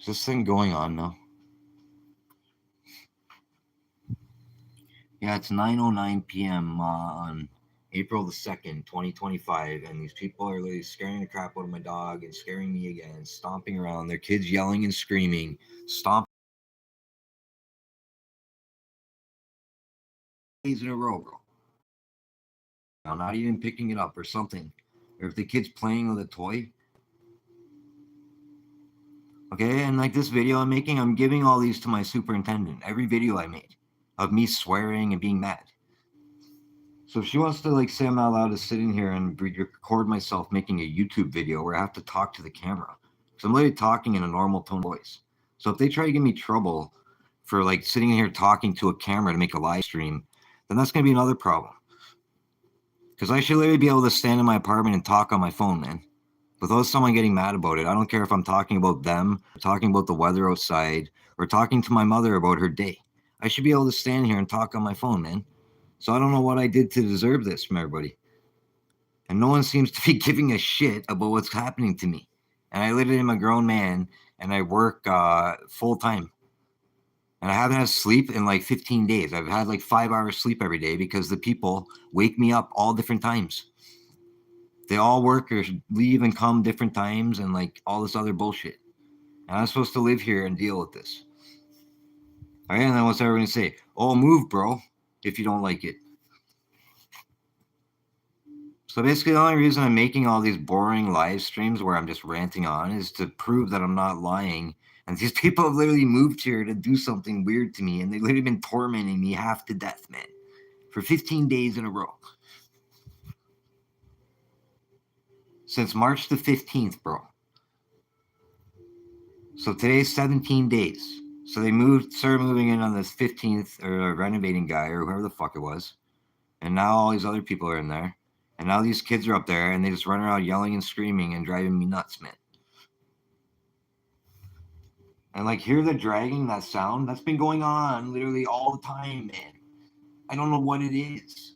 Is this thing going on now? Yeah, it's 9:09 p.m. On April the 2nd, 2025, and these people are literally scaring the crap out of my dog and scaring me again, stomping around, their kids yelling and screaming, stomping days in a row, bro. Now, not even picking it up or something. Or if the kid's playing with a toy. Okay, and like this video I'm making, I'm giving all these to my superintendent. Every video I made of me swearing and being mad. So if she wants to like say I'm not allowed to sit in here and record myself making a YouTube video where I have to talk to the camera, because I'm literally talking in a normal tone of voice. So if they try to give me trouble for like sitting here talking to a camera to make a live stream, then that's gonna be another problem. Because I should literally be able to stand in my apartment and talk on my phone, man, without someone getting mad about it. I don't care if I'm talking about them, talking about the weather outside, or talking to my mother about her day. I should be able to stand here and talk on my phone, man. So I don't know what I did to deserve this from everybody. And no one seems to be giving a shit about what's happening to me. And I literally am a grown man and I work full time. And I haven't had sleep in like 15 days. I've had like 5 hours sleep every day because the people wake me up all different times. They all work or leave and come different times and like all this other bullshit. And I'm supposed to live here and deal with this. All right, and then what's everyone say? Oh, move, bro, if you don't like it. So basically, the only reason I'm making all these boring live streams where I'm just ranting on is to prove that I'm not lying. And these people have literally moved here to do something weird to me, and they've literally been tormenting me half to death, man, for 15 days in a row. Since March the 15th, bro. So today's 17 days. So they started moving in on this 15th, or a renovating guy, or whoever the fuck it was. And now all these other people are in there. And now these kids are up there, and they just run around yelling and screaming and driving me nuts, man. And like hear the dragging, that sound, that's been going on literally all the time, man. I don't know what it is.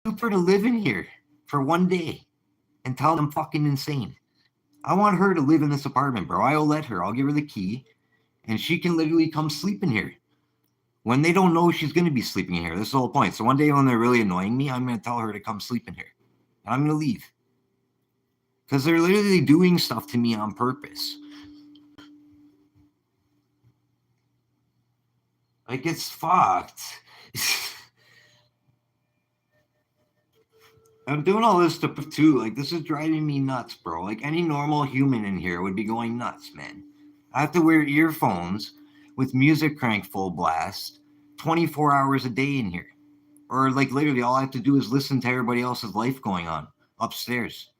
Super to live in here for one day and tell them I'm fucking insane. I want her to live in this apartment, bro. I'll let her. I'll give her the key, and she can literally come sleep in here when they don't know she's going to be sleeping in here. This is the whole point. So one day when they're really annoying me, I'm going to tell her to come sleep in here, and I'm going to leave because they're literally doing stuff to me on purpose. Like it's fucked. I'm doing all this stuff too. Like, this is driving me nuts, bro. Like, any normal human in here would be going nuts, man. I have to wear earphones with music cranked full blast 24 hours a day in here. Or, like, literally, all I have to do is listen to everybody else's life going on upstairs.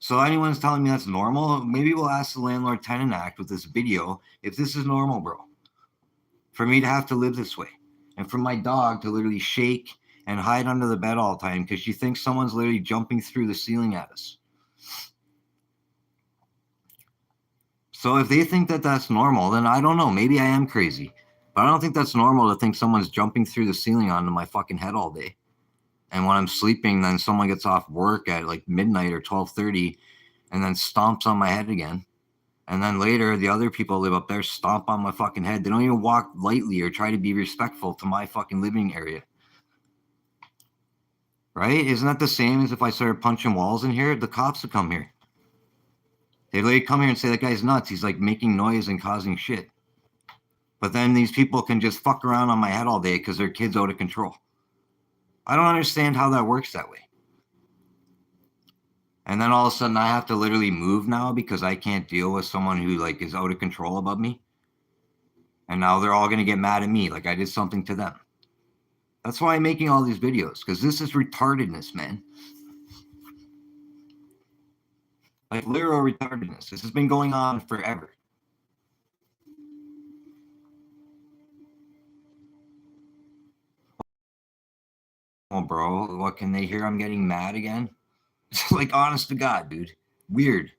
So, anyone's telling me that's normal, maybe we'll ask the Landlord Tenant Act with this video if this is normal, bro. For me to have to live this way. And for my dog to literally shake and hide under the bed all the time because she thinks someone's literally jumping through the ceiling at us. So if they think that that's normal, then I don't know. Maybe I am crazy. But I don't think that's normal to think someone's jumping through the ceiling onto my fucking head all day. And when I'm sleeping, then someone gets off work at like midnight or 12:30 and then stomps on my head again. And then later, the other people live up there stomp on my fucking head. They don't even walk lightly or try to be respectful to my fucking living area. Right? Isn't that the same as if I started punching walls in here? The cops would come here. They'd literally come here and say, that guy's nuts. He's like making noise and causing shit. But then these people can just fuck around on my head all day because their kid's out of control. I don't understand how that works that way. And then all of a sudden I have to literally move now because I can't deal with someone who like is out of control above me. And now they're all going to get mad at me like I did something to them. That's why I'm making all these videos, because this is retardedness, man. Like literal retardedness. This has been going on forever. Oh, bro, what, can they hear I'm getting mad again? Like, honest to God, dude. Weird.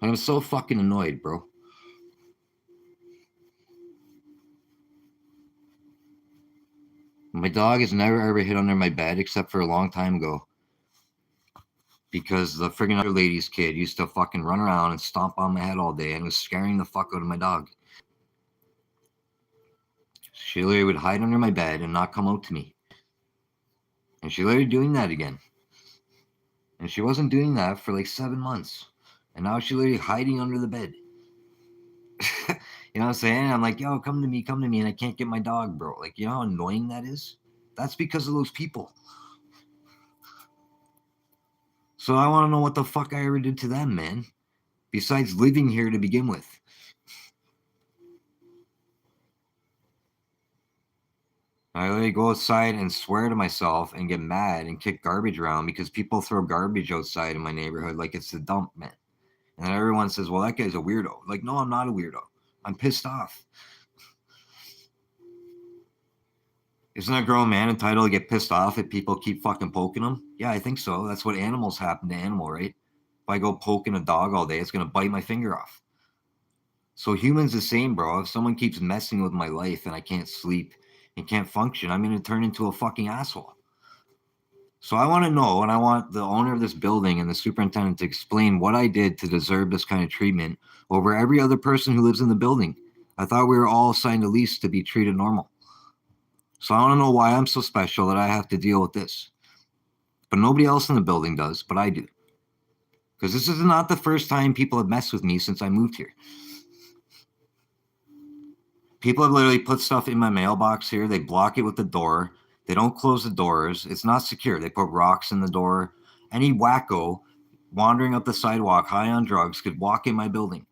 I'm so fucking annoyed, bro. My dog has never ever hid under my bed except for a long time ago. Because the friggin' other lady's kid used to fucking run around and stomp on my head all day and was scaring the fuck out of my dog. She literally would hide under my bed and not come out to me. And she literally doing that again. And she wasn't doing that for like 7 months. And now she's literally hiding under the bed. You know what I'm saying? I'm like, yo, come to me. And I can't get my dog, bro. Like, you know how annoying that is? That's because of those people. So I want to know what the fuck I ever did to them, man. Besides living here to begin with. I literally go outside and swear to myself and get mad and kick garbage around because people throw garbage outside in my neighborhood like it's the dump, man. And everyone says, well, that guy's a weirdo. Like, no, I'm not a weirdo. I'm pissed off. Isn't a grown man entitled to get pissed off if people keep fucking poking him? Yeah, I think so. That's what animals happen to animal, right? If I go poking a dog all day, it's going to bite my finger off. So humans the same, bro. If someone keeps messing with my life and I can't sleep and can't function, I'm going to turn into a fucking asshole. So I want to know, and I want the owner of this building and the superintendent to explain what I did to deserve this kind of treatment over every other person who lives in the building. I thought we were all signed a lease to be treated normal. So I want to know why I'm so special that I have to deal with this. But nobody else in the building does, but I do. Because this is not the first time people have messed with me since I moved here. People have literally put stuff in my mailbox here. They block it with the door. They don't close the doors. It's not secure. They put rocks in the door. Any wacko wandering up the sidewalk high on drugs could walk in my building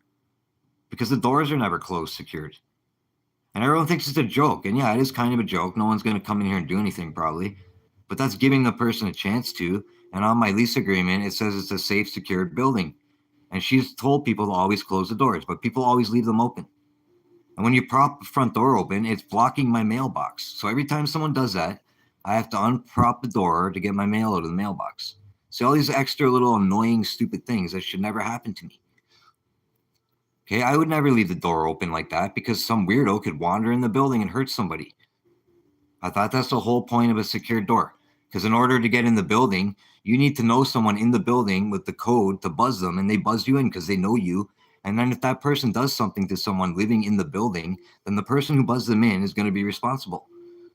because the doors are never closed, secured. And everyone thinks it's a joke. And yeah, it is kind of a joke. No one's going to come in here and do anything probably. But that's giving the person a chance to. And on my lease agreement, it says it's a safe, secured building. And she's told people to always close the doors, but people always leave them open. And when you prop the front door open, it's blocking my mailbox. So every time someone does that, I have to unprop the door to get my mail out of the mailbox. See, all these extra little annoying, stupid things that should never happen to me. Okay, I would never leave the door open like that because some weirdo could wander in the building and hurt somebody. I thought that's the whole point of a secured door. Because in order to get in the building, you need to know someone in the building with the code to buzz them, and they buzz you in because they know you. And then if that person does something to someone living in the building, then the person who buzzed them in is going to be responsible.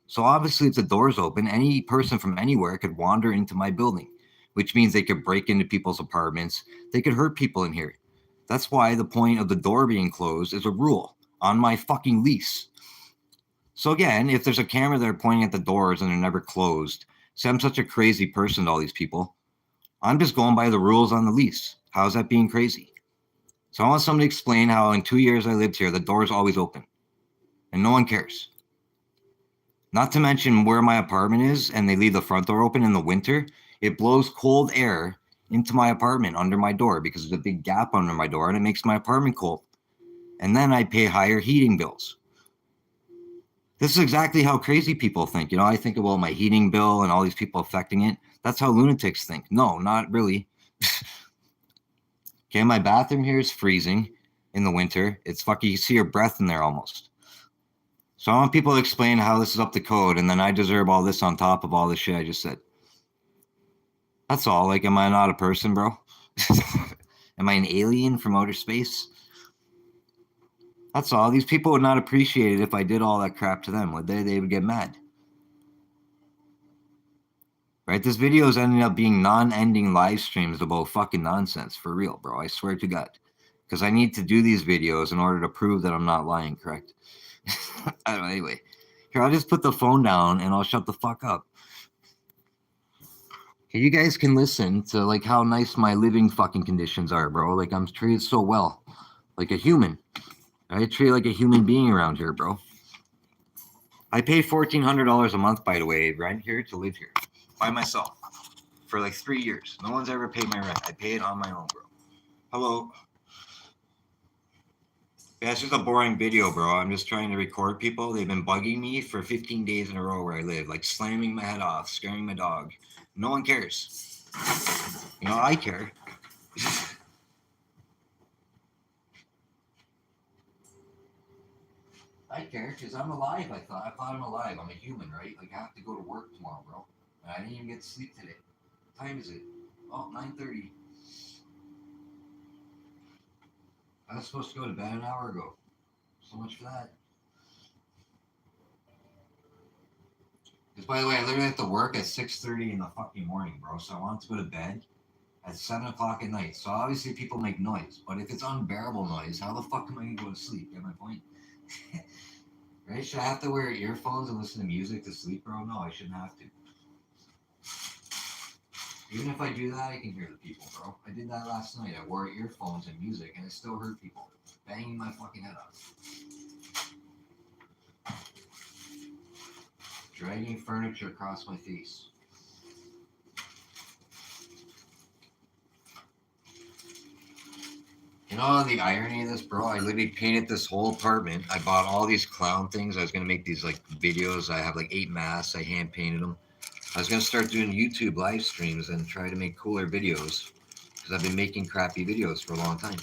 So obviously, if the door's open, any person from anywhere could wander into my building, which means they could break into people's apartments. They could hurt people in here. That's why the point of the door being closed is a rule on my fucking lease. So again, if there's a camera there pointing at the doors and they're never closed, say I'm such a crazy person to all these people, I'm just going by the rules on the lease. How's that being crazy? So I want someone to explain how in 2 years I lived here, the door's always open and no one cares. Not to mention where my apartment is and they leave the front door open in the winter, it blows cold air into my apartment under my door because there's a big gap under my door and it makes my apartment cold. And then I pay higher heating bills. This is exactly how crazy people think. You know, I think about my heating bill and all these people affecting it. That's how lunatics think. No, not really. Okay, my bathroom here is freezing in the winter. It's fucking, you see your breath in there almost. So I want people to explain how this is up to code, and then I deserve all this on top of all the shit I just said. That's all. Like, am I not a person, bro? Am I an alien from outer space? That's all. These people would not appreciate it if I did all that crap to them, would they? They would get mad. Right? This video is ending up being non-ending live streams about fucking nonsense. For real, bro. I swear to God. Because I need to do these videos in order to prove that I'm not lying, correct? I don't know, anyway. Here, I'll just put the phone down and I'll shut the fuck up. Okay, you guys can listen to like how nice my living fucking conditions are, bro. Like I'm treated so well. Like a human. I treat like a human being around here, bro. I pay $1,400 a month, by the way, rent here to live here by myself for like 3 years. No one's ever paid my rent. I pay it on my own, bro. Hello. Yeah, it's just a boring video, bro. I'm just trying to record people. They've been bugging me for 15 days in a row where I live, like slamming my head off, scaring my dog. No one cares. You know, I care. I care because I'm alive. I thought I'm alive. I'm a human, right? Like I have to go to work tomorrow, bro. And I didn't even get to sleep today. What time is it? Oh, 9:30. I was supposed to go to bed an hour ago. So much for that. Because by the way, I literally have to work at 6:30 in the fucking morning, bro. So I wanted to go to bed at 7 o'clock at night. So obviously people make noise, but if it's unbearable noise, how the fuck am I gonna go to sleep? Get my point? Right? Should I have to wear earphones and listen to music to sleep, bro? No, I shouldn't have to. Even if I do that, I can hear the people, bro. I did that last night. I wore earphones and music, and I still heard people banging my fucking head off, dragging furniture across my face. You know the irony of this, bro? I literally painted this whole apartment. I bought all these clown things. I was gonna make these like videos. I have like 8 masks. I hand painted them. I was gonna start doing YouTube live streams and try to make cooler videos because I've been making crappy videos for a long time.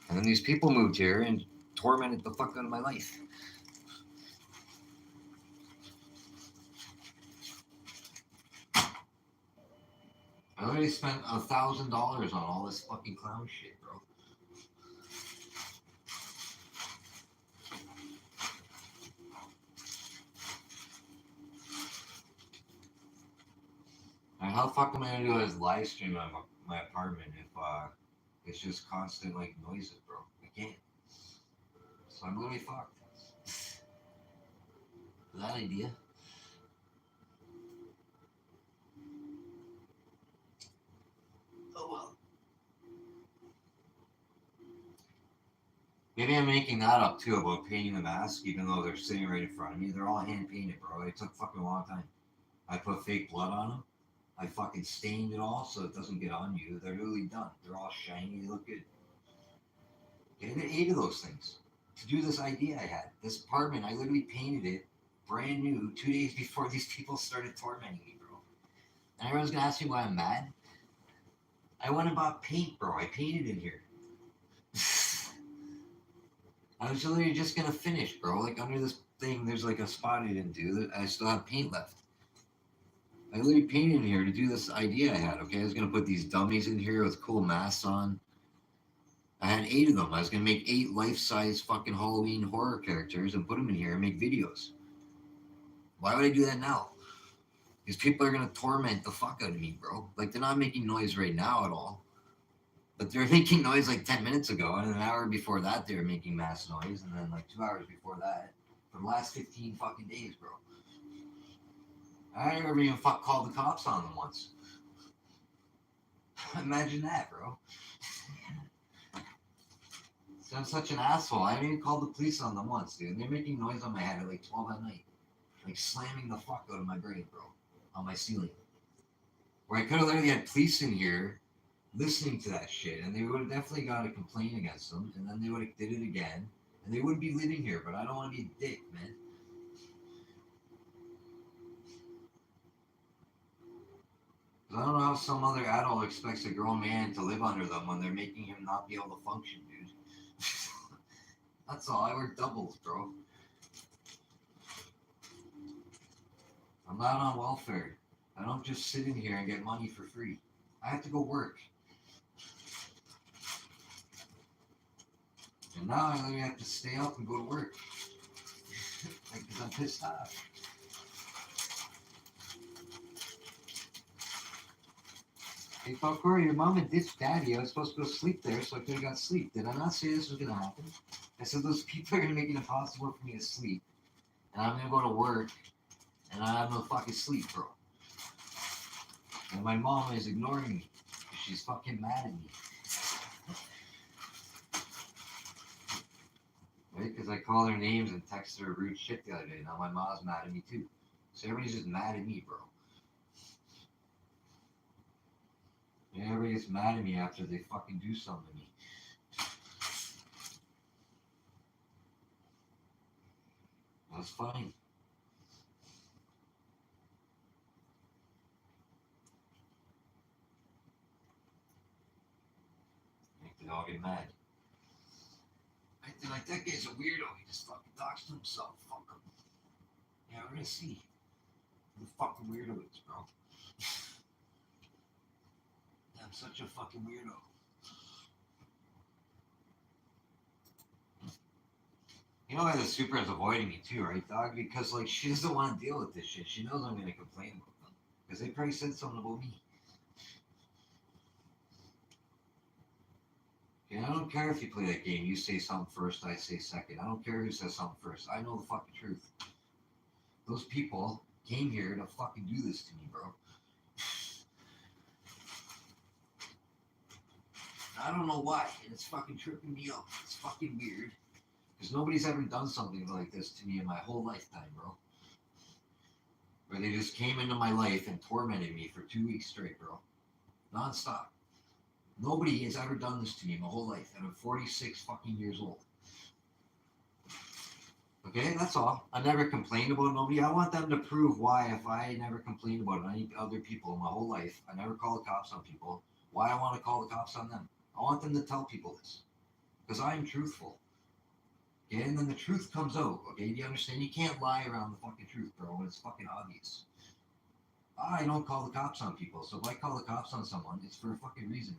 And then these people moved here and tormented the fuck out of my life. I already spent $1,000 on all this fucking clown shit, bro. And how the fuck am I gonna do a live stream on my apartment if it's just constant like noises, bro? I can't. So I'm literally fucked. That idea. Oh well. Maybe I'm making that up too about painting the mask, even though they're sitting right in front of me. They're all hand painted, bro. It took fucking a long time. I put fake blood on them. I fucking stained it all so it doesn't get on you. They're really done. They're all shiny. They look good. Get 8 of those things to do this idea I had. This apartment, I literally painted it brand new 2 days before these people started tormenting me, bro. And everyone's gonna ask me why I'm mad. I went and bought paint, bro. I painted in here. I was literally just gonna finish, bro. Like under this thing, there's like a spot I didn't do. I still have paint left. I literally painted in here to do this idea I had. Okay, I was gonna put these dummies in here with cool masks on. I had 8 of them. I was gonna make 8 life-size fucking Halloween horror characters and put them in here and make videos. Why would I do that now? Because people are gonna torment the fuck out of me, bro. Like they're not making noise right now at all, but they're making noise like 10 minutes ago, and an hour before that they were making mass noise, and then like 2 hours before that, for the last 15 fucking days, bro. I never even called the cops on them once. Imagine that, bro. So I'm such an asshole. I haven't even called the police on them once, dude. And they're making noise on my head at like 12 at night, like slamming the fuck out of my brain, bro, on my ceiling. Where I could have literally had police in here listening to that shit, and they would have definitely got a complaint against them, and then they would have did it again, and they wouldn't be living here. But I don't want to be a dick, man. I don't know how some other adult expects a grown man to live under them when they're making him not be able to function, dude. That's all. I work doubles, bro. I'm not on welfare. I don't just sit in here and get money for free. I have to go work. And now I literally have to stay up and go to work. Like, because I'm pissed off. Hey, Falcor, your mom had ditched daddy. I was supposed to go sleep there, so I could have got sleep. Did I not say this was going to happen? I said those people are going to make it impossible for me to sleep. And I'm going to go to work, and I have no fucking sleep, bro. And my mom is ignoring me. She's fucking mad at me. Right? Because I call her names and text her rude shit the other day. Now my mom's mad at me too. So everybody's just mad at me, bro. And everybody gets mad at me after they fucking do something to me. That's fine. Make the dog get mad. I They're like, that guy's a weirdo. He just fucking talks to himself. Fuck him. Yeah, we're gonna see who the fucking weirdo is, bro. I'm such a fucking weirdo. You know why the super is avoiding me too, right, dog? Because like she doesn't want to deal with this shit. She knows I'm gonna complain about them because they probably said something about me. Okay, I don't care if you play that game. You say something first, I say second. I don't care who says something first. I know the fucking truth. Those people came here to fucking do this to me, bro. I don't know why, and it's fucking tripping me up. It's fucking weird. Because nobody's ever done something like this to me in my whole lifetime, bro. Where they just came into my life and tormented me for 2 weeks straight, bro. Non-stop. Nobody has ever done this to me my whole life, and I'm 46 fucking years old. Okay, that's all. I never complained about nobody. I want them to prove why, if I never complained about any other people in my whole life, I never call the cops on people, why I want to call the cops on them. I want them to tell people this. Because I'm truthful. Okay, and then the truth comes out. Okay, do you understand? You can't lie around the fucking truth, bro, when it's fucking obvious. I don't call the cops on people, so if I call the cops on someone, it's for a fucking reason.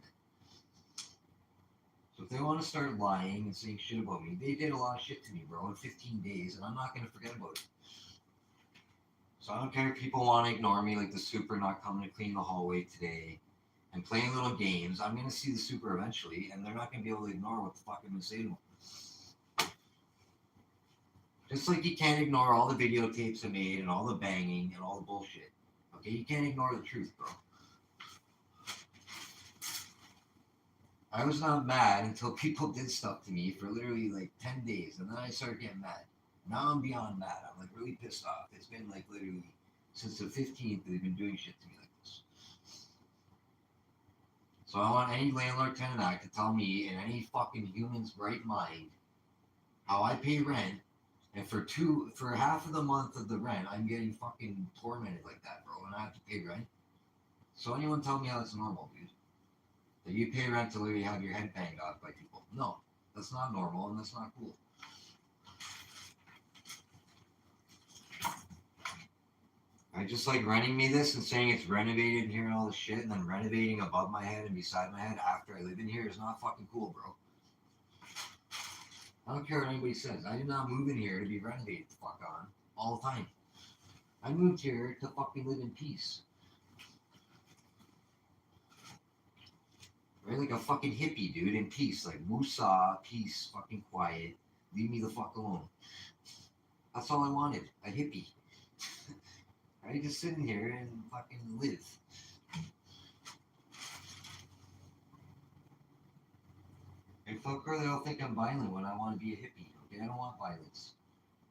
So if they want to start lying and saying shit about me, they did a lot of shit to me, bro, in 15 days, and I'm not going to forget about it. So I don't care if people want to ignore me, like the super not coming to clean the hallway today and playing little games. I'm going to see the super eventually, and they're not going to be able to ignore what the fuck I'm going to say to them. Just like you can't ignore all the videotapes I made and all the banging and all the bullshit. Okay, you can't ignore the truth, bro. I was not mad until people did stuff to me for literally like 10 days, and then I started getting mad. Now I'm beyond mad. I'm like really pissed off. It's been like literally since the 15th they've been doing shit to me like this. So I want any landlord tenant act to tell me in any fucking human's right mind how I pay rent, and for half of the month of the rent I'm getting fucking tormented like that, bro, and I have to pay rent. So anyone tell me how that's normal, dude? That you pay rent to literally have your head banged off by people. No, that's not normal and that's not cool. I just like renting me this and saying it's renovated in here and all this shit, and then renovating above my head and beside my head after I live in here is not fucking cool, bro. I don't care what anybody says. I did not move in here to be renovated the fuck on all the time. I moved here to fucking live in peace. Right? Like a fucking hippie, dude, in peace. Like, Musa, peace, fucking quiet. Leave me the fuck alone. That's all I wanted. A hippie. Right? Just sitting here and fucking live. Hey, fuck girl, they all think I'm violent when I want to be a hippie. Okay, I don't want violence.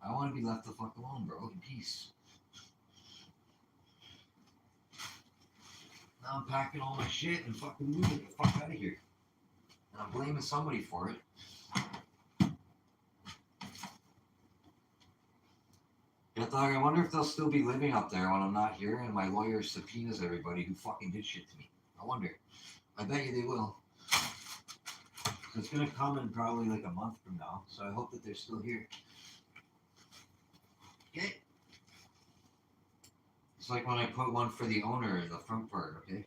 I want to be left the fuck alone, bro, in peace. Now I'm packing all my shit and fucking moving the fuck out of here. And I'm blaming somebody for it. Yeah, dog, I wonder if they'll still be living up there when I'm not here and my lawyer subpoenas everybody who fucking did shit to me. I wonder. I bet you they will. It's gonna come in probably like a month from now, so I hope that they're still here. Okay? It's like when I put one for the owner in the front part, okay?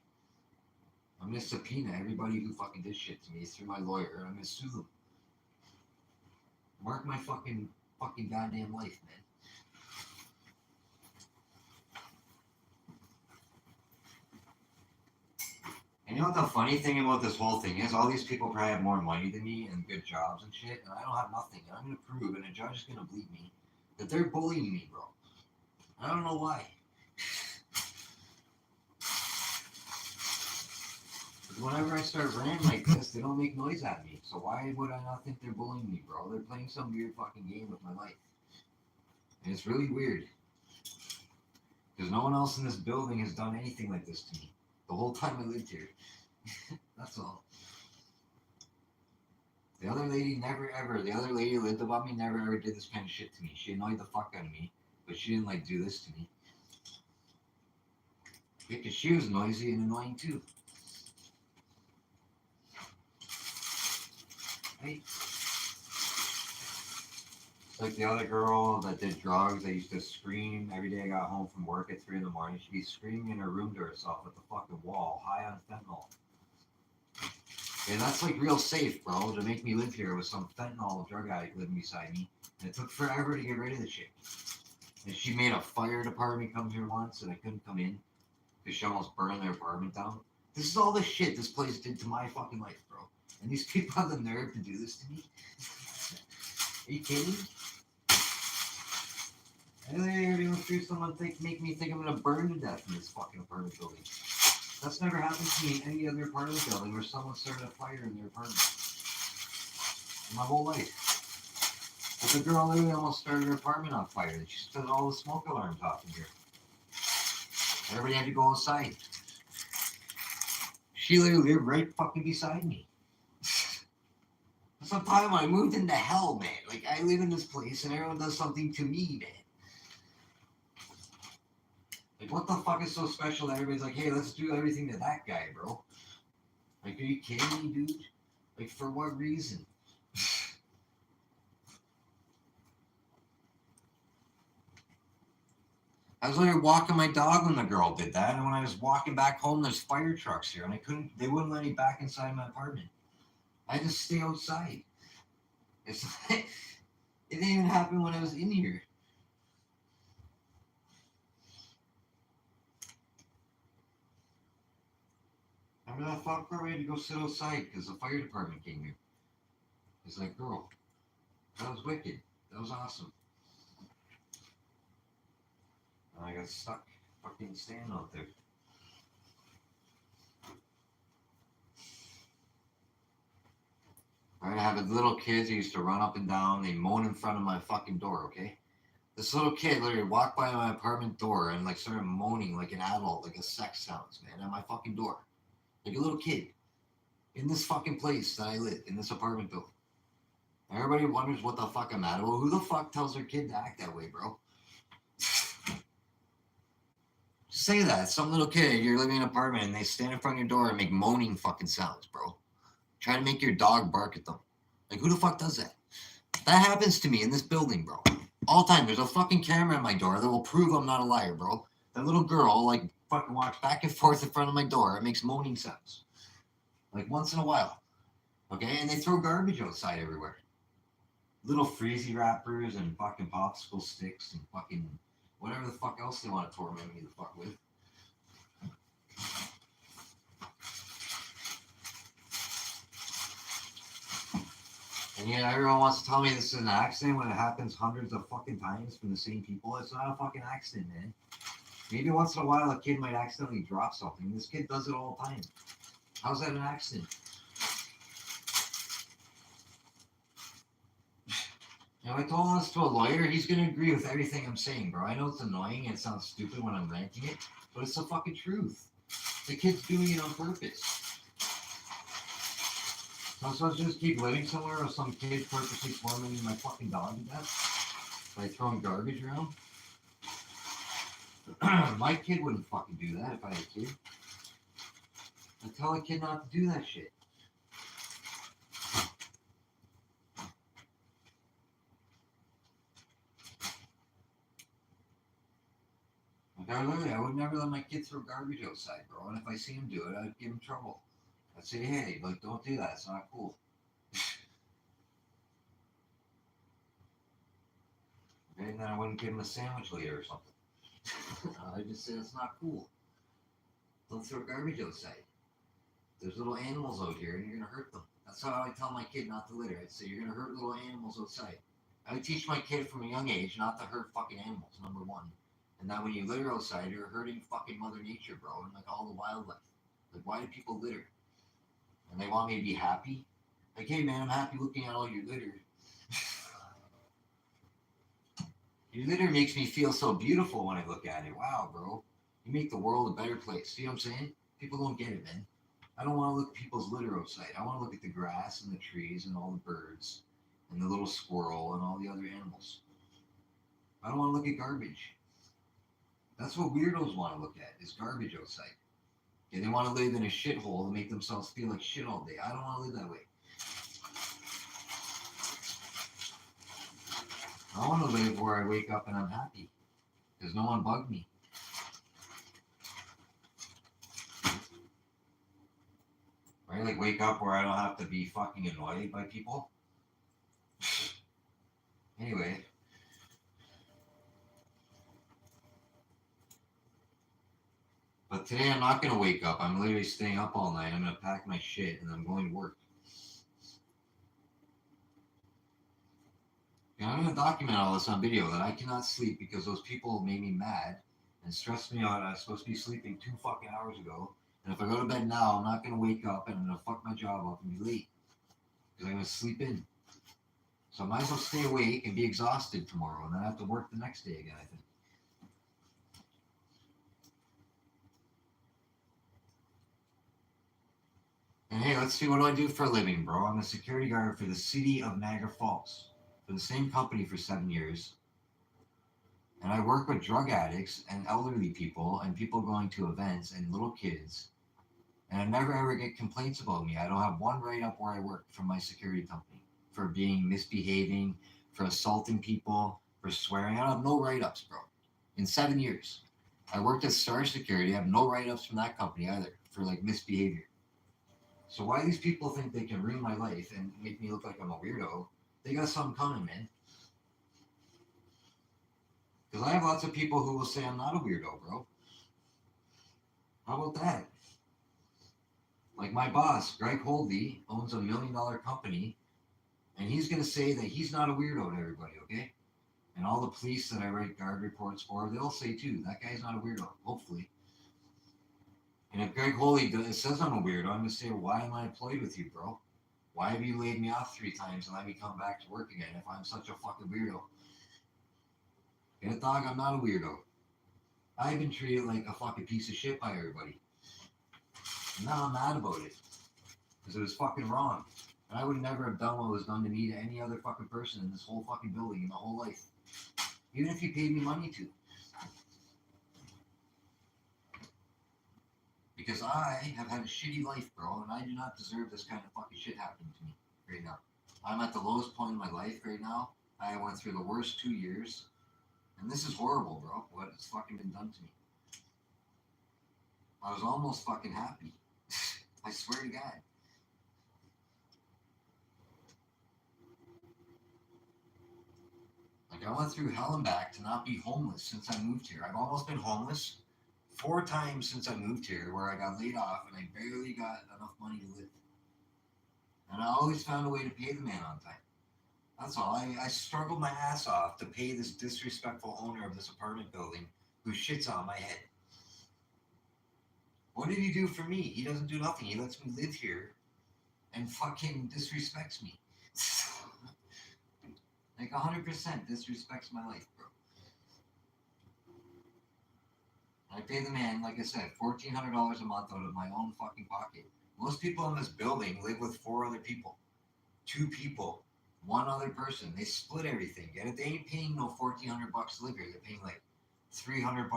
I'm gonna subpoena everybody who fucking did shit to me through my lawyer, and I'm gonna sue them. Mark my fucking goddamn life, man. And you know what the funny thing about this whole thing is? All these people probably have more money than me and good jobs and shit, and I don't have nothing. And I'm gonna prove, and a judge is gonna believe me, that they're bullying me, bro. I don't know why. But whenever I start ranting like this, they don't make noise at me. So why would I not think they're bullying me, bro? They're playing some weird fucking game with my life. And it's really weird. Because no one else in this building has done anything like this to me. The whole time I lived here. That's all. The other lady who lived above me never ever did this kind of shit to me. She annoyed the fuck out of me, but she didn't like do this to me. Because she was noisy and annoying too. Right? Like the other girl that did drugs, I used to scream every day I got home from work at 3 in the morning. She'd be screaming in her room to herself at the fucking wall, high on fentanyl. And that's like real safe, bro, to make me live here with some fentanyl drug addict living beside me. And it took forever to get rid of the shit. And she made a fire department come here once, and I couldn't come in because she almost burned their apartment down. This is all the shit this place did to my fucking life, bro. And these people have the nerve to do this to me. Are you kidding? And they're gonna through someone make me think I'm gonna burn to death in this fucking apartment building. That's never happened to me in any other apartment building where someone started a fire in their apartment. In my whole life. But the girl literally almost started her apartment on fire. And she set all the smoke alarms off in here. Everybody had to go outside. She literally lived right fucking beside me. That's what I'm talking about. I moved into hell, man. Like, I live in this place and everyone does something to me, man. Like, what the fuck is so special that everybody's like, hey, let's do everything to that guy, bro? Like, are you kidding me, dude? Like, for what reason? I was literally walking my dog when the girl did that, and when I was walking back home, there's fire trucks here, and they wouldn't let me back inside my apartment. I had to stay outside. It's like, it didn't even happen when I was in here. Remember that fuck girl? We had to go sit outside because the fire department came here. It's like, girl, that was wicked. That was awesome. And I got stuck fucking standing out there. Alright, I have little kids who used to run up and down. They moan in front of my fucking door, okay? This little kid literally walked by my apartment door and like started moaning like an adult, like a sex sounds, man, at my fucking door. Like a little kid. In this fucking place that I live, in this apartment building. Everybody wonders what the fuck I'm at. Well, who the fuck tells their kid to act that way, bro? Say that. Some little kid, you're living in an apartment and they stand in front of your door and make moaning fucking sounds, bro. Try to make your dog bark at them. Like, who the fuck does that? That happens to me in this building, bro. All the time. There's a fucking camera at my door that will prove I'm not a liar, bro. That little girl, like, fucking walks back and forth in front of my door and makes moaning sounds. Like, once in a while. Okay? And they throw garbage outside everywhere. Little freezy wrappers and fucking popsicle sticks and fucking whatever the fuck else they want to torment me the fuck with. And yeah, everyone wants to tell me this is an accident when it happens hundreds of fucking times from the same people. It's not a fucking accident, man. Maybe once in a while a kid might accidentally drop something. This kid does it all the time. How's that an accident? If I told this to a lawyer, he's going to agree with everything I'm saying, bro. I know it's annoying and it sounds stupid when I'm ranting it, but it's the fucking truth. The kid's doing it on purpose. I'm supposed to just keep living somewhere or some kid purposely tormenting my fucking dog to death by throwing garbage around? My kid wouldn't fucking do that if I had a kid. I tell a kid not to do that shit. I would never let my kid throw garbage outside, bro. And if I see him do it, I'd give him trouble. I'd say, hey, like, don't do that. It's not cool. Okay, and then I wouldn't give him a sandwich later or something. I'd just say, it's not cool. Don't throw garbage outside. There's little animals out here and you're going to hurt them. That's how I tell my kid not to litter. I'd say, you're going to hurt little animals outside. I would teach my kid from a young age not to hurt fucking animals, number one. And that when you litter outside, you're hurting fucking Mother Nature, bro, and like all the wildlife. Like, why do people litter? And they want me to be happy? Like, hey man, I'm happy looking at all your litter. Your litter makes me feel so beautiful when I look at it. Wow, bro. You make the world a better place. See what I'm saying? People don't get it, man. I don't want to look at people's litter outside. I want to look at the grass and the trees and all the birds and the little squirrel and all the other animals. I don't want to look at garbage. That's what weirdos want to look at, is garbage outside. Yeah, they want to live in a shithole and make themselves feel like shit all day. I don't want to live that way. I want to live where I wake up and I'm happy. Because no one bugged me. Right? Like wake up where I don't have to be fucking annoyed by people. Anyway. But today I'm not going to wake up. I'm literally staying up all night. I'm going to pack my shit and I'm going to work. And I'm going to document all this on video that I cannot sleep because those people made me mad and stressed me out. I was supposed to be sleeping 2 fucking hours ago. And if I go to bed now, I'm not going to wake up and I'm going to fuck my job up and be late. Because I'm going to sleep in. So I might as well stay awake and be exhausted tomorrow and then have to work the next day again, I think. And hey, let's see, what do I do for a living, bro? I'm a security guard for the city of Niagara Falls. For the same company for 7 years. And I work with drug addicts and elderly people and people going to events and little kids. And I never ever get complaints about me. I don't have one write-up where I work from my security company for being misbehaving, for assaulting people, for swearing. I don't have no write-ups, bro. In 7 years. I worked at Star Security. I have no write-ups from that company either for like misbehavior. So why these people think they can ruin my life and make me look like I'm a weirdo? They got something coming, man. Because I have lots of people who will say I'm not a weirdo, bro. How about that? Like my boss, Greg Holdley, owns $1 million company, and he's going to say that he's not a weirdo to everybody, okay? And all the police that I write guard reports for, they'll say too, that guy's not a weirdo, hopefully. And if Greg Holdley says I'm a weirdo, I'm going to say, why am I employed with you, bro? Why have you laid me off 3 times and let me come back to work again if I'm such a fucking weirdo? Get it, dog? I'm not a weirdo. I've been treated like a fucking piece of shit by everybody. And now I'm mad about it. Because it was fucking wrong. And I would never have done what was done to me to any other fucking person in this whole fucking building in my whole life. Even if you paid me money to. Because I have had a shitty life, bro, and I do not deserve this kind of fucking shit happening to me right now. I'm at the lowest point in my life right now. I went through the worst 2 years. And this is horrible, bro, what has fucking been done to me. I was almost fucking happy. I swear to God. Like, I went through hell and back to not be homeless since I moved here. I've almost been homeless 4 times since I moved here, where I got laid off and I barely got enough money to live. And I always found a way to pay the man on time. That's all. I struggled my ass off to pay this disrespectful owner of this apartment building who shits on my head. What did he do for me? He doesn't do nothing. He lets me live here and fucking disrespects me. Like 100% disrespects my life, bro. I pay the man, like I said, $1,400 a month out of my own fucking pocket. Most people in this building live with 4 other people. 2 people. 1 other person. They split everything. Get it? They ain't paying no $1,400 to live here. They're paying like $300,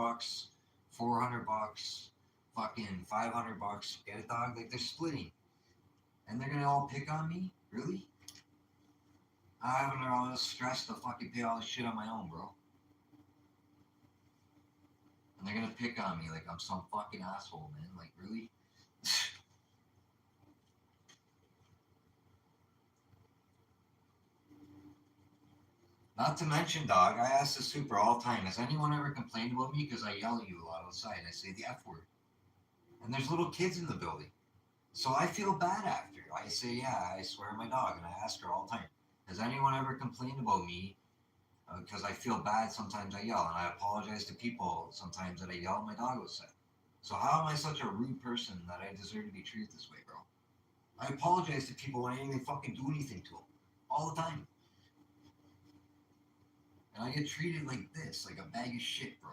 $400, fucking $500. Get it, dog? Like, they're splitting. And they're gonna all pick on me? Really? I'm under all this stress to fucking pay all this shit on my own, bro. And they're gonna pick on me like I'm some fucking asshole, man. Like, really? Not to mention, dog, I ask the super all the time, has anyone ever complained about me? Because I yell at you a lot outside. I say the F word. And there's little kids in the building. So I feel bad after. I say, yeah, I swear to my dog. And I ask her all the time, has anyone ever complained about me? Because I feel bad sometimes I yell. And I apologize to people sometimes that I yell at my dog outside. So how am I such a rude person that I deserve to be treated this way, bro? I apologize to people when I didn't even fucking do anything to them. All the time. And I get treated like this, like a bag of shit, bro.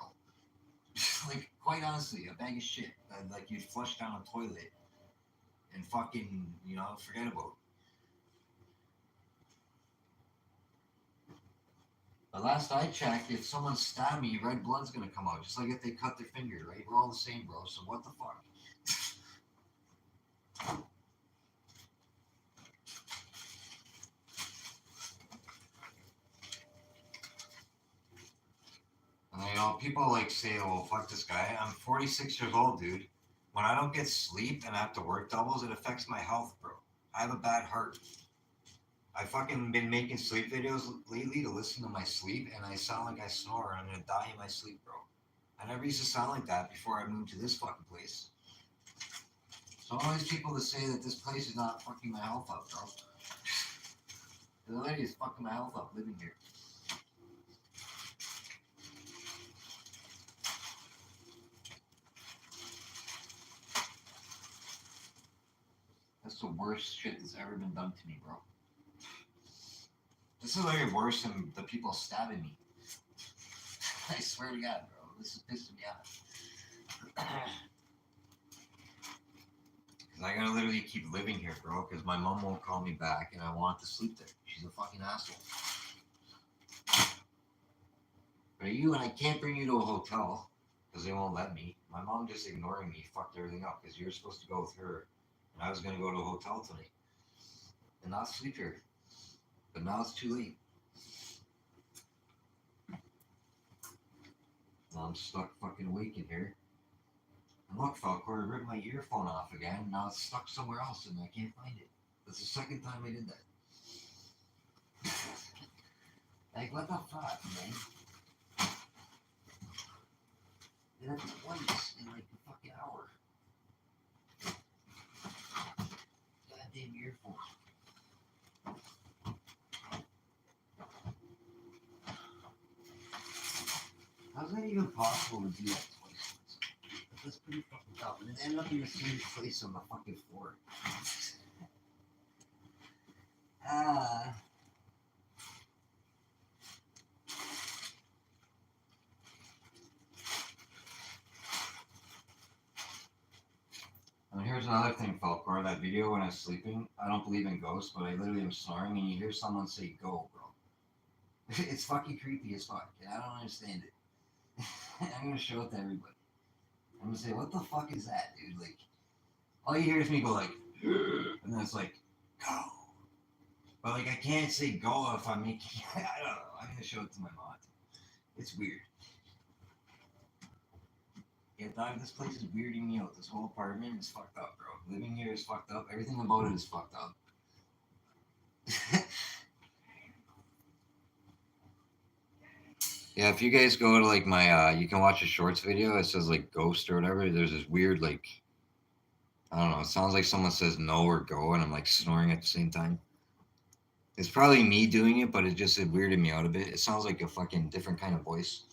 Like, quite honestly, a bag of shit that, like, you'd flush down a toilet and fucking, forget about it. But last I checked, if someone stabbed me, red blood's gonna come out, just like if they cut their finger, right? We're all the same, bro, so what the fuck? And, you know, people like say, "Well, fuck this guy." I'm 46 years old, dude. When I don't get sleep and I have to work doubles, it affects my health, bro. I have a bad heart. I fucking been making sleep videos lately to listen to my sleep, and I sound like I snore. And I'm gonna die in my sleep, bro. I never used to sound like that before I moved to this fucking place. So all these people that say that this place is not fucking my health up, bro. The lady is fucking my health up living here. That's the worst shit that's ever been done to me, bro. This is literally worse than the people stabbing me. I swear to God, bro. This is pissing me off. Because I gotta literally keep living here, bro, because my mom won't call me back and I want to sleep there. She's a fucking asshole. But you and I can't bring you to a hotel because they won't let me. My mom just ignoring me fucked everything up because you're supposed to go with her and I was gonna go to a hotel tonight and not sleep here. But now it's too late. Now I'm stuck fucking awake in here. And look, Falcor, I ripped my earphone off again. Now it's stuck somewhere else and I can't find it. That's the second time I did that. Like, what the fuck, man? Did that twice in like a fucking hour. Goddamn earphone. How's that even possible to do that twice? That's pretty fucking tough. And it ended up in the same place on the fucking floor. And here's another thing, Falcor. That video when I was sleeping, I don't believe in ghosts, but I literally am snoring and you hear someone say "go," bro. It's fucking creepy as fuck, and I don't understand it. I'm gonna show it to everybody. I'm gonna say, "What the fuck is that, dude?" Like, all you hear is me go like, and then it's like, "Go." But like, I can't say "go" if I'm making. I don't know. I'm gonna show it to my mom. It's weird. Yeah, dog, this place is weirding me out. This whole apartment is fucked up, bro. Living here is fucked up. Everything about it is fucked up. Yeah, if you guys go to like my, you can watch a shorts video. It says like ghost or whatever. There's this weird like, I don't know. It sounds like someone says no or go, and I'm like snoring at the same time. It's probably me doing it, but it weirded me out a bit. It sounds like a fucking different kind of voice.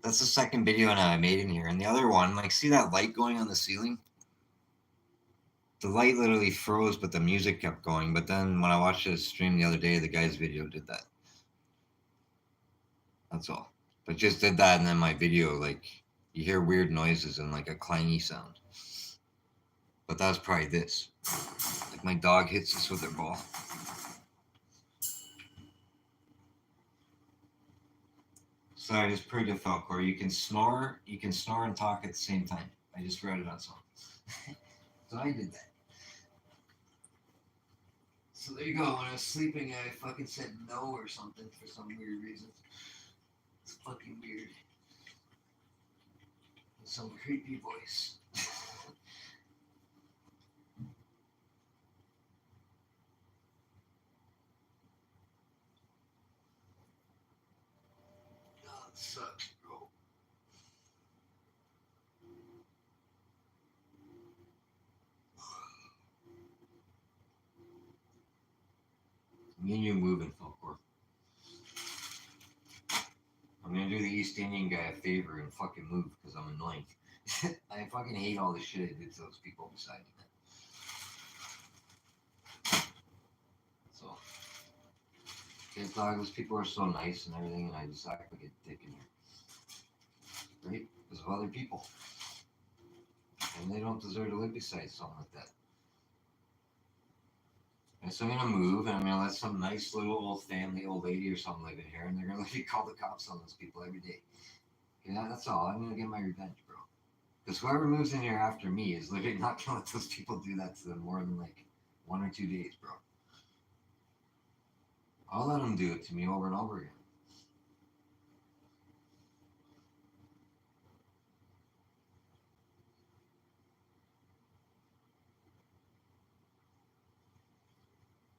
That's the second video now I made in here, and the other one, like, see that light going on the ceiling? The light literally froze, but the music kept going. But then when I watched the stream the other day, the guy's video did that. That's all. But just did that, and then my video, like, you hear weird noises and like a clangy sound. But that was probably this. Like my dog hits us with their ball. Sorry, just pretty good, Falcor. You can snore and talk at the same time. I just read it on something. So I did that. So there you go. When I was sleeping, I fucking said no or something for some weird reason. It's fucking weird. Some creepy voice. Oh, it sucks, bro. Me and you moving, Falcor. I'm gonna do the East Indian guy a favor and fucking move because I'm annoying. I fucking hate all the shit I did to those people beside me. So, because dog, those people are so nice and everything, and I just act like a dick in here. Right? Because of other people. And they don't deserve to live beside someone like that. And so I'm gonna move, and I'm gonna let some nice little old family, old lady or something live in here, and they're gonna let me call the cops on those people every day. Yeah, that's all. I'm gonna get my revenge, bro. Because whoever moves in here after me is literally not gonna let those people do that to them more than like 1 or 2 days, bro. I'll let them do it to me over and over again.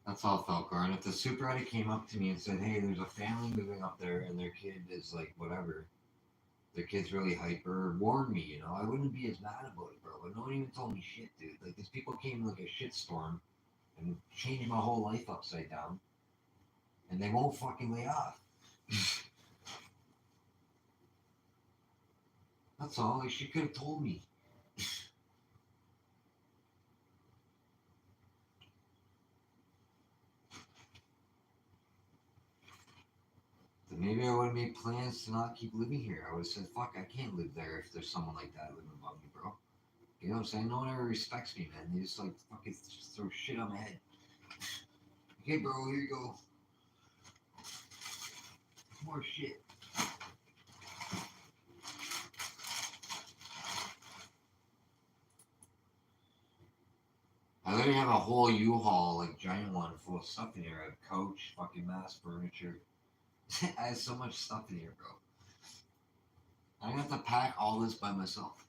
That's all Falcor. And if the super edit came up to me and said, hey, there's a family moving up there and their kid is like whatever, their kid's really hyper, warn me, you know, I wouldn't be as mad about it, bro. But no one even told me shit, dude. Like these people came like a shitstorm and changed my whole life upside down. And they won't fucking lay off. That's all. Like she could have told me. Then maybe I would have made plans to not keep living here. I would have said, fuck, I can't live there if there's someone like that living above me, bro. You know what I'm saying? No one ever respects me, man. They just like fucking just throw shit on my head. Okay, bro, here you go. More shit. I literally have a whole U-Haul, like giant one, full of stuff in here. I have couch, fucking mass furniture. I have so much stuff in here, bro. I'm gonna have to pack all this by myself.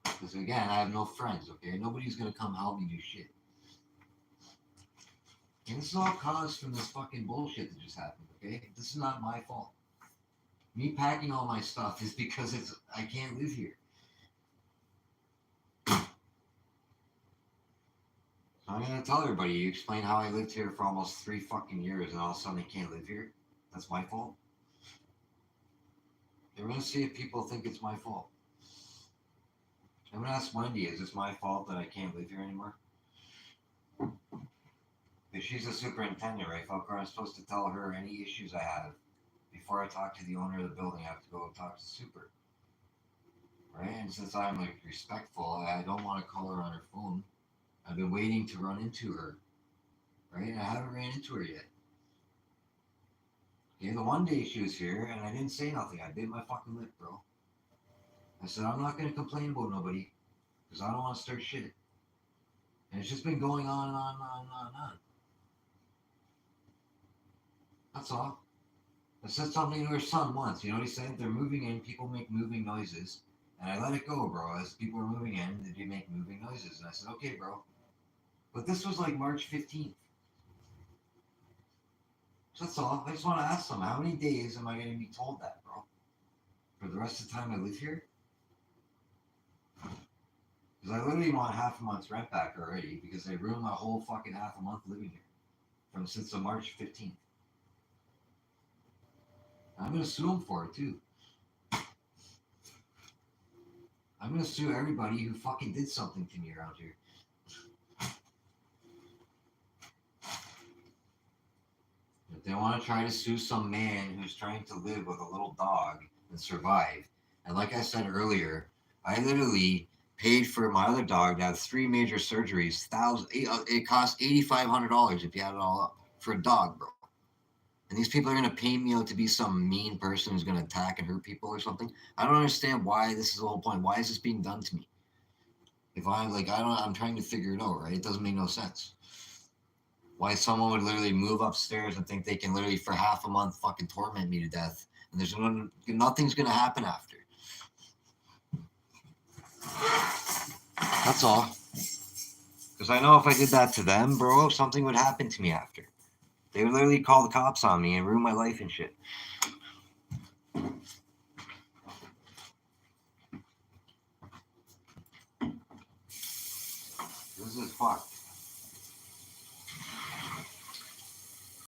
Because again, I have no friends, okay? Nobody's gonna come help me do shit. And this is all caused from this fucking bullshit that just happened, okay? This is not my fault. Me packing all my stuff is because I can't live here. So I'm gonna tell everybody, you explain how I lived here for almost 3 fucking years and all of a sudden I can't live here? That's my fault? They're gonna see if people think it's my fault. I'm gonna ask Wendy, is this my fault that I can't live here anymore? If she's the superintendent, right, Falcor, I'm supposed to tell her any issues I have. Before I talk to the owner of the building, I have to go talk to the super. Right? And since I'm like respectful, I don't want to call her on her phone. I've been waiting to run into her. Right? And I haven't ran into her yet. Okay, the one day she was here and I didn't say nothing. I bit my fucking lip, bro. I said, I'm not going to complain about nobody because I don't want to start shit. And it's just been going on and on and on and on and on. That's all. I said something to her son once. You know what he said? They're moving in, people make moving noises. And I let it go, bro. As people were moving in, they did make moving noises. And I said, okay, bro. But this was like March 15th. So that's all. I just want to ask them, how many days am I going to be told that, bro? For the rest of the time I live here? Because I literally want half a month's rent back already because they ruined my whole fucking half a month living here. From since the March 15th. I'm going to sue them for it, too. I'm going to sue everybody who fucking did something to me around here. If they want to try to sue some man who's trying to live with a little dog and survive, and like I said earlier, I literally paid for my other dog to have 3 major surgeries. It cost $8,500 if you add it all up for a dog, bro. And these people are going to pay me out to be some mean person who's going to attack and hurt people or something. I don't understand why this is the whole point. Why is this being done to me? If I'm like, I'm trying to figure it out, right? It doesn't make no sense. Why someone would literally move upstairs and think they can literally for half a month fucking torment me to death, and nothing's gonna happen after. That's all. Because I know if I did that to them, bro, something would happen to me after. They would literally call the cops on me and ruin my life and shit. This is fucked.